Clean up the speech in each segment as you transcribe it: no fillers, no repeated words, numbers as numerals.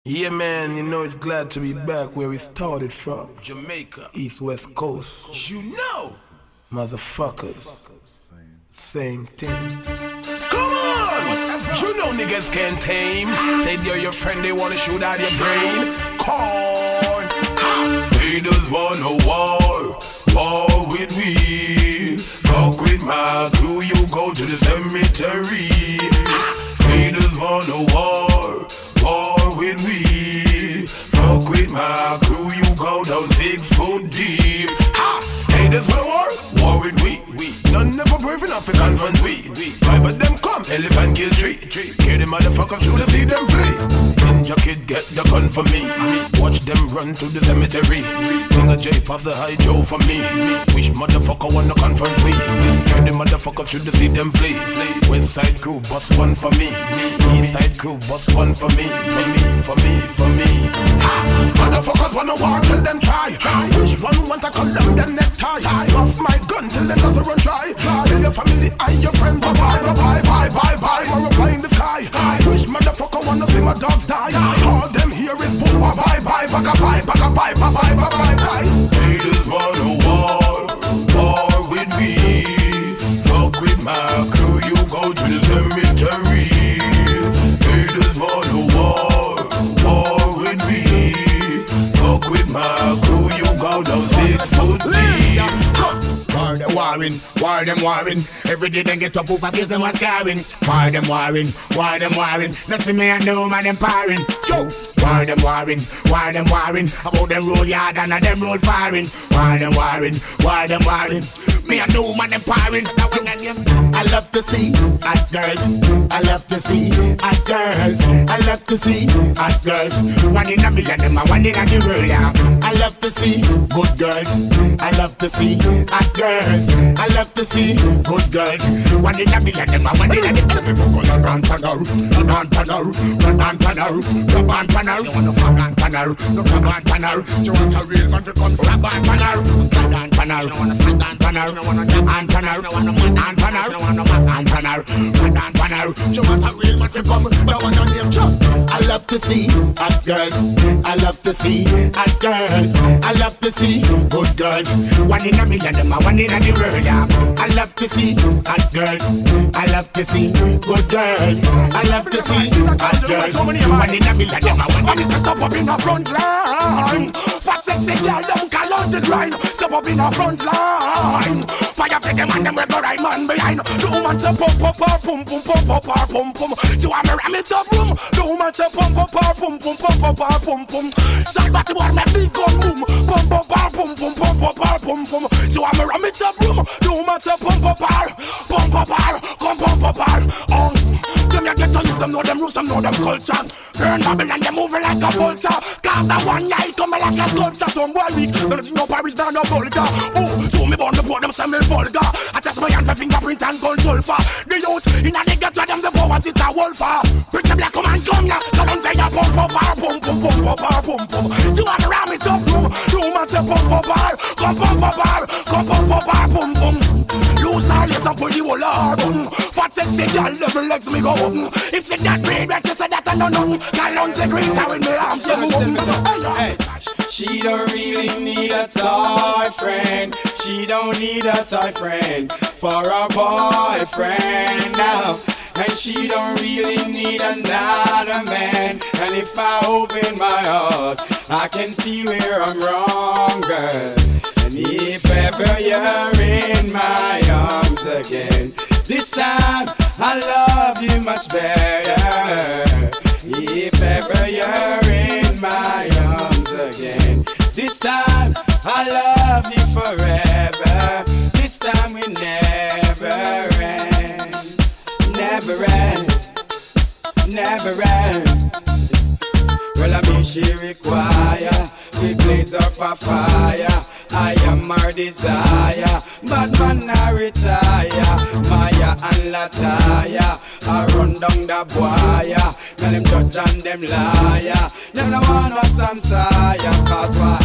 Yeah, man, you know it's glad to be back where we started from. Jamaica, East West Coast. You know, motherfuckers, same thing. Come on! You know niggas can't tame. Say they're your friend, they wanna shoot out your brain. Corn. Haters wanna war with me. Fuck with my crew, you go to the cemetery. Haters wanna war with me. Fuck with my crew, you go down 6 foot deep. Haters wanna war with we. None never brave enough to confront we. Five of them come, elephant kill tree. Hear the motherfuckers through the see them flee. Ninja kid get the gun for me. Watch them run to the cemetery. Sing a J pop the high Joe for me. Wish motherfucker wanna confront we. Hear the motherfuckers through the see them flee. West side crew bust one for me. East side crew bust one for me. For me. Motherfuckers wanna war till them try. Which one want to condemn them necktie? Off my gun till them doesn't run try. Tell your family and your friends bye. Morocco in the sky. Which motherfucker wanna see my dog die? All them here is boom bye. Haters wanna war with me. Fuck with my crew, you go to the cemetery. Haters wanna war with me. Fuck with my crew, you go down 6 foot deep. War them warring. Every day they get up over, give them a scarring. War them warring. Nothing me and no man empowering. Yo, war them warring. About them roll yard and them roll firing. War them warring. Me and no man empowering. I love to see hot girls. I love to see hot girls. I love to see hot girls. One in a million, them a one in a the world, yeah. I love to see good girls. I love to see hot girls. I love to see good girls. One in a million, them a one in a the world. You wanna fuck on panel. You want a real man to come slap on panel. You wanna sing on panel. You wanna jump on panel. You wanna mad on panel. You wanna mad on panel. You want a real man to come. You wanna name drop. I love to see hot girls. I love to see hot girls. I love to see good girls. One in a million, them a one in a the world, yeah. I love to see hot girls. I love to see good girls. I love to see hot girls. One in a million, them a one in a stop up in the front line. Fat sexy girl, don't call out the grind. Step up in the front line. Fire for them and them with the right man behind. The woman say pump. She want me ram it up room. The woman say pump. Shot back to one make me gun boom. Pump. She want me ram it up room. The woman say pump. Oh, them ya get to you, them know them rules, them know them culture. Burn Babylon, they moving like a vulture. Cause that one night come like a sculpture. Some boy weak, don't no Paris, down no vulgar. Oh, to me born the port, them semi vulgar. I test my hand for fingerprint and gold sulfur. The youth, in a nigga to them the power, it's a wolfer. Bring the black man come now, come on say ya pump. You wanna ram it up room, you man say pump. Loose all yes and pull the whole hard. Fat sexy girl, level legs me go up. If say that breed, let's say that I don't know. Can't launch the greater with me arms to move. Hey, she don't really need a toy friend. She don't need a toy friend for a boyfriend now. And she don't really need another man. And if I open my heart, I can see where I'm wrong, girl. And if ever you're in my arms again, this time I love you much better. If ever you're in my arms again, this time I love you forever. This time we never end. Never ends. Well, I mean she require, we blaze up a fire. I am her desire, but man I retire. Maya and Lataya, I run down the boya. Tell them judge and them liar. Them no want no samsaya. Cause why?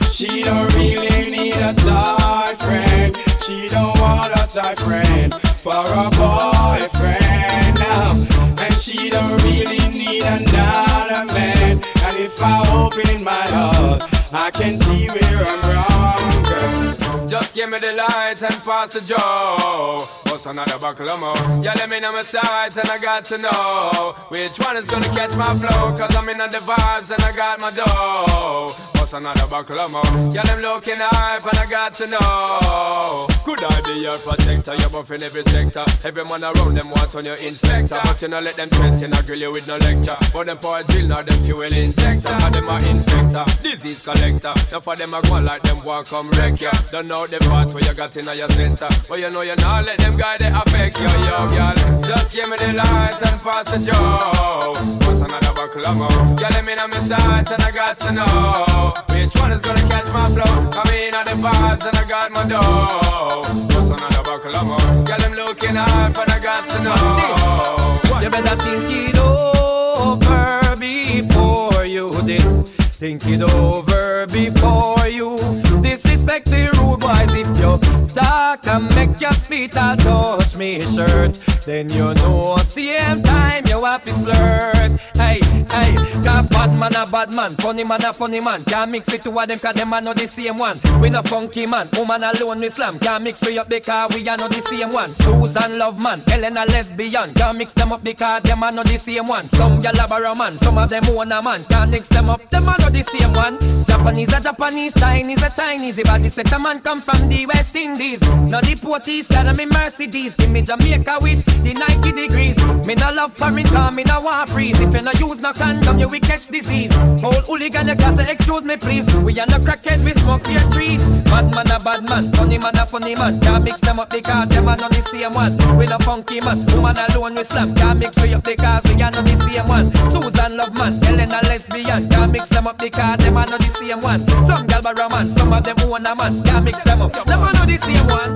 She don't really need a toy friend. She don't want a toy friend for a boyfriend now. And she don't really need another man. And If I open my heart, I can see where I'm wrong, girl. Just give me the light and pass the joe. What's another buckle of more? Yeah, let me know my sights and I got to know which one is gonna catch my flow. Cause I'm in the vibes and I got my dough. What's another buckle of more? Yeah, them looking hype and I got to know. Could I be your protector? You're buffing every sector. Every man around them want on your inspector. But you know let them threaten, I grill you with no lecture. But them for a drill, now them fuel injector. And them are infector, disease collector. Now for them I go like them walk come wreck ya. Don't know the part where you got in your center. But you know you not let them guys they affect you, yo, girl. Just give me the light and pass the joe. What's another buckle of more? Girl, let me know my sights and I got to know which one is gonna catch my flow. Come in on the vibes and I got my dough. What's another buckle of more? Girl, I'm looking hype and I got to know. You better think it over before you this. Think it over before you disrespect the rude boys. If you talk and make your spit and touch me shirt, then you know same time you have to flirt. Hey, hey, got bad man a bad man, funny man a funny man. Can't mix it to one them cause them are not the same one. We no funky man, woman alone we slam. Can't mix we up because we are not the same one. Susan love man, Ellen a lesbian. Can't mix them up because them are not the same one. Some gyal have a man, some of them own a man. Can't mix them up, them are not the same one. Japanese a Japanese, Chinese a Chinese. If I set a man come from the West Indies, not the Porties, side of me Mercedes. Give me Jamaica with the 90 degrees. Me no love foreign car, me no want freeze. If you no use no condom, you will catch disease. Old hooligan, you can't say excuse me please. We are no crackhead, we smoke your trees. Bad man a bad man, funny man a funny man. Can't mix them up because them are not the same one. We no funky man, woman alone we slam. Can't mix we up because we are not the same one. Susan love man, Ellen a lesbian. Can't mix them up because them are not the same one. Some gal a man, some of them own a man. Can't mix them up, them are not the same one.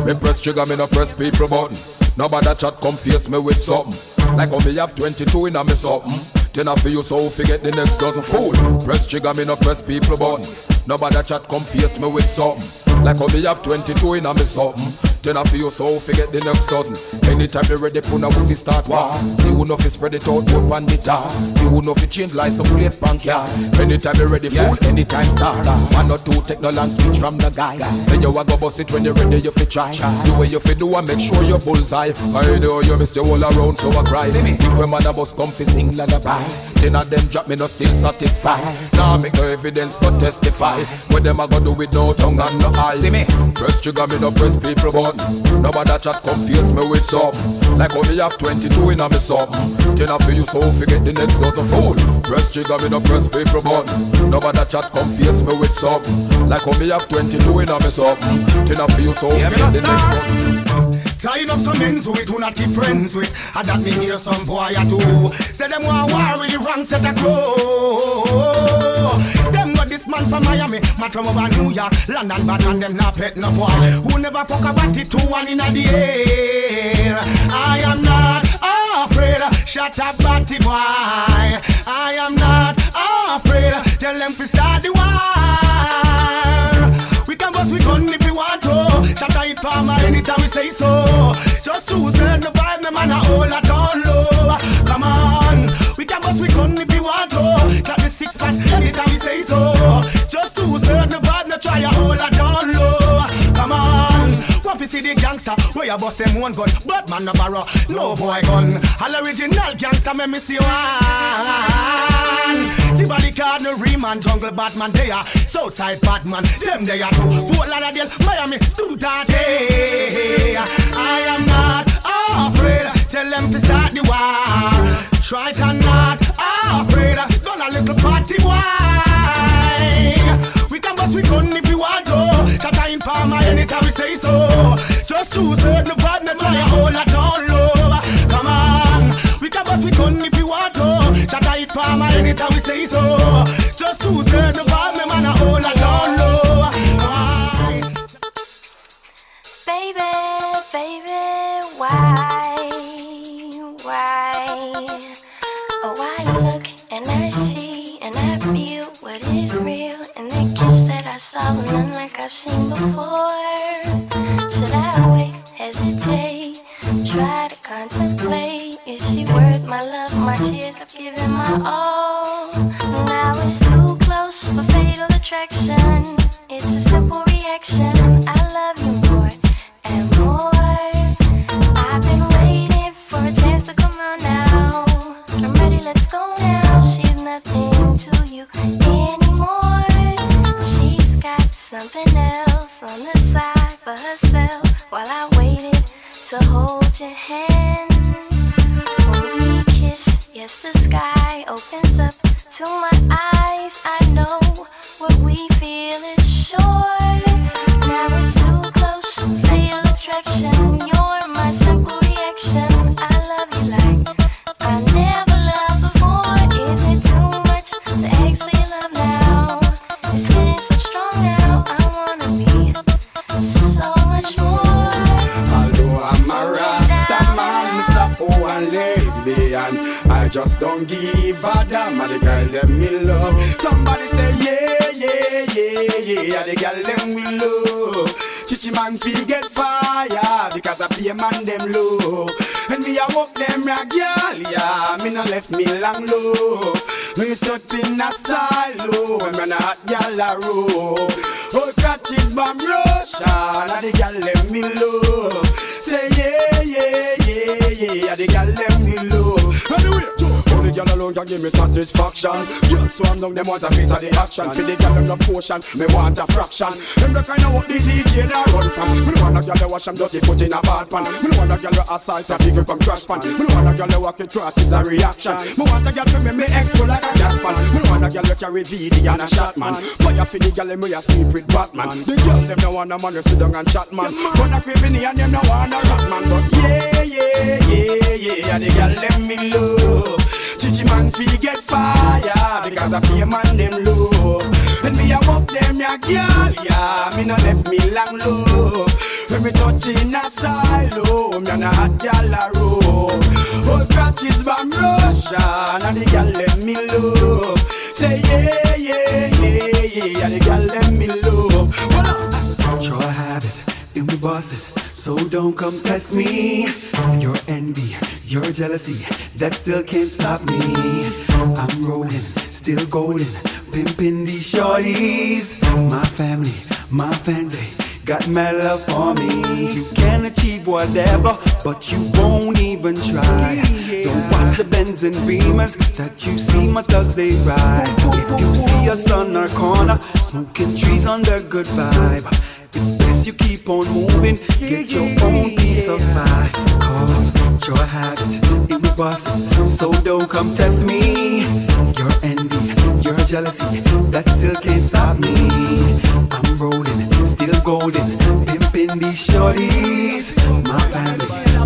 Me press trigger, me no press people button. Nobody chat come face me with something. Like how me have 22 in a me something. Then I feel you so forget the next dozen fool. Press trigger, me no press people button. Nobody chat come face me with something. Like how me have 22 in a me something. Then I feel you so forget the next dozen. Anytime you ready, puna wussy start war. See who know fi spread it out, put on the tar. See who know fi change lights up, plate bank ya. Anytime you ready, fool, anytime start. One or two take no land speech from the guy. Say you a go bust it when you ready, you fi try. The way you fi do and make sure you bullseye. I know you miss your all around, so I cry. Think when man a bus come fi sing lullaby. Then of them drop me no still satisfied. Now make no evidence but testify. What them a go do with no tongue and no eye. See me, press trigger, me no press people button. Nobody chat come face me with something. Like how me have 22 in a me something. Then I feel you so forget the next dozen fool. Press trigger, me no press people button. Nobody chat come face me with something. Like how me have 22 in a me something. Then I feel you so forget the next dozen. Tying up some men who we do not keep friends with. And that me hear some boy a do. Say them want war with the wrong set of clothes. Them got this man from Miami, man from over New York, London, but and them not pet no boy. Who never fuck about it, 2-1 in the air. I am not afraid, shut up batty boy. I am not afraid, tell them to start the war. We can bust we gun if we want to. Shut up it farmer anytime we say so. Just choose the vibe, the man a hold it on low. Come on, we can bust we gun if we want to. Got the 6 pack anytime we say so. Just choose the vibe, no try a hold it on low. Come on, want to see the gangster where you bust them one gun, but man no borrow no boy gun. All original gangster, me see one. Tibali Cardinal, Riemann, Jungle Batman, they are Southside Batman, them they are too. Fort Lauderdale, Miami, Student. I am not afraid, tell them to start the war. Try to not afraid, gonna little party boy. We can bust we gun if we want to. Shut in farmer anytime we say so. Just choose the vibe, no try a hold it down low. Come on, we can bust we gun if we want to. Shut in farmer anytime we say so. Just choose the vibe, no man a hold it down low. Baby, baby, why? Oh, I look and I see and I feel what is real. And the kiss that I saw, none like I've seen before. Should I wait, hesitate, try to contemplate? Is she worth my love, my tears? I've given my all. Now attraction. It's a simple reaction. I love you more and more. I've been waiting for a chance to come on now. I'm ready, let's go now. She's nothing to you anymore. She's got something else on the side for herself while I waited to hold your hand. When we kiss, yes, the sky opens up to my eyes. I know what we feel is sure. Now we're too close, fatal attraction. You're my simple reaction. I love you like I never loved before. Is it too much to ask for your love now? It's getting so strong now. I wanna be so much more. Although I'm a Rasta man, Mr. O and lesbian, I just don't give a damn. And the girls them me love. Somebody say yeah, yeah, yeah, yeah. The girl them me love. Chichi man feel get fire because I pay man them low. And me a walk them a girl, yeah. Me no left me long low. Me stuck in a silo when me a hot girl a row. Oh, catches bomb Russia, and the girl them me love. Say yeah, yeah, yeah, yeah. The girl them me love. Anyway, only girl alone can give me satisfaction. Girl swarm down them want a piece of the action. For the girl them no potion, me want a fraction. Them the kind of what the DJ they run from. Me no want a girl they wash them dirty foot in a bad pan. Me no want a girl they assault a figure from trash pan. Me no want a girl they walk it cross is a reaction. Me want a girl to make me explode like a gas pan. Me no want a girl they carry VD and a shot man. Fire for the girl them we a sleep with Batman. The girl them no want a man to sit down and chat man. Gonna creep in here and them no want a rat man. But yeah, yeah, yeah, yeah, the girl them me love. Chichi man feel get fire because I pay man them low. And me a walk them ya girl, yeah. Me no left me long low. When me touch in a silo, me a hot girl a row. Old practice from Russia, and the girl let me low. Say yeah, yeah, yeah, yeah, the girl let me low. Sure I have it, and we boss it. So don't come test me. Your envy, your jealousy, that still can't stop me. I'm rolling, still golden, pimping these shorties. My family, my fans, they got mad love for me. You can achieve whatever, but you won't even try. Don't watch the Benz and Beamers that you see my thugs they ride. If you see us on our corner, smoking trees under good vibe, it's best you keep on moving, get your own piece of pie. Cause sure I have it, it will bust. So don't come test me. Your envy, your jealousy, that still can't stop me. I'm rolling, still golden, pimping these shorties.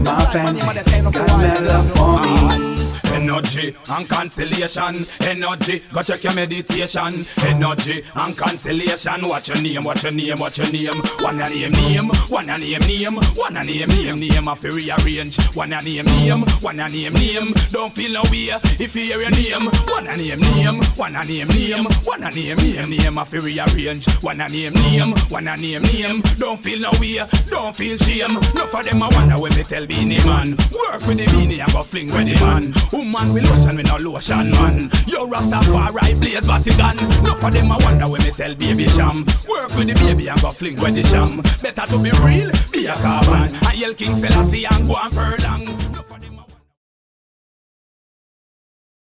My family, got mad love for me. Energy and cancellation. Energy, go check your meditation. Energy and cancellation. Watch your name, watch your name, watch your name. One a name, one a name, one a name of rearrange. One a name, one a name. Don't feel no way if you hear your name. One a name, one a name, one a name of rearrange. One a name, one a name. Don't feel no way, don't feel shame. No for them I wonder when me tell Beanie Man. Work with the Beanie and go fling with the man. Woman with lotion, with no lotion, man. Yo, Rastafari, blaze Vatican. No for them I wonder when me tell Baby Sham. Work with the baby and go fling with the sham. Better to be real, be a carbon. I yell King Selassie and go and Perlang.